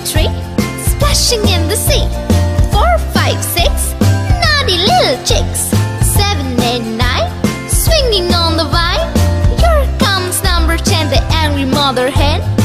3, splashing in the sea. 4, 5, 6, naughty little chicks. 7, 8, 9, swinging on the vine. Here comes number 10, the angry mother hen.